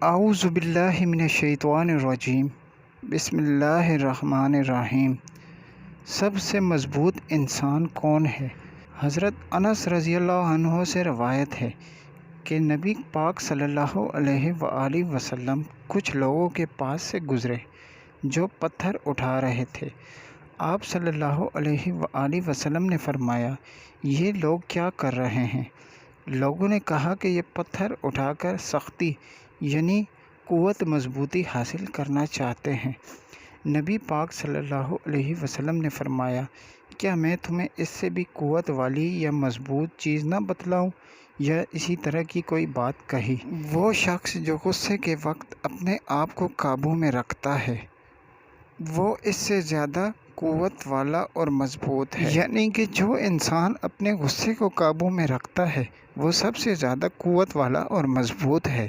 اعوذ باللہ من الشیطان الرجیم بسم اللہ الرحمن الرحیم۔ سب سے مضبوط انسان کون ہے؟ حضرت انس رضی اللہ عنہ سے روایت ہے کہ نبی پاک صلی اللہ علیہ وآلہ وسلم کچھ لوگوں کے پاس سے گزرے جو پتھر اٹھا رہے تھے۔ آپ صلی اللہ علیہ وآلہ وسلم نے فرمایا، یہ لوگ کیا کر رہے ہیں؟ لوگوں نے کہا کہ یہ پتھر اٹھا کر سختی یعنی قوت مضبوطی حاصل کرنا چاہتے ہیں۔ نبی پاک صلی اللہ علیہ وسلم نے فرمایا، کیا میں تمہیں اس سے بھی قوت والی یا مضبوط چیز نہ بتلاؤں؟ یا اسی طرح کی کوئی بات کہی۔ وہ شخص جو غصے کے وقت اپنے آپ کو قابو میں رکھتا ہے وہ اس سے زیادہ قوت والا اور مضبوط ہے۔ یعنی کہ جو انسان اپنے غصے کو قابو میں رکھتا ہے وہ سب سے زیادہ قوت والا اور مضبوط ہے۔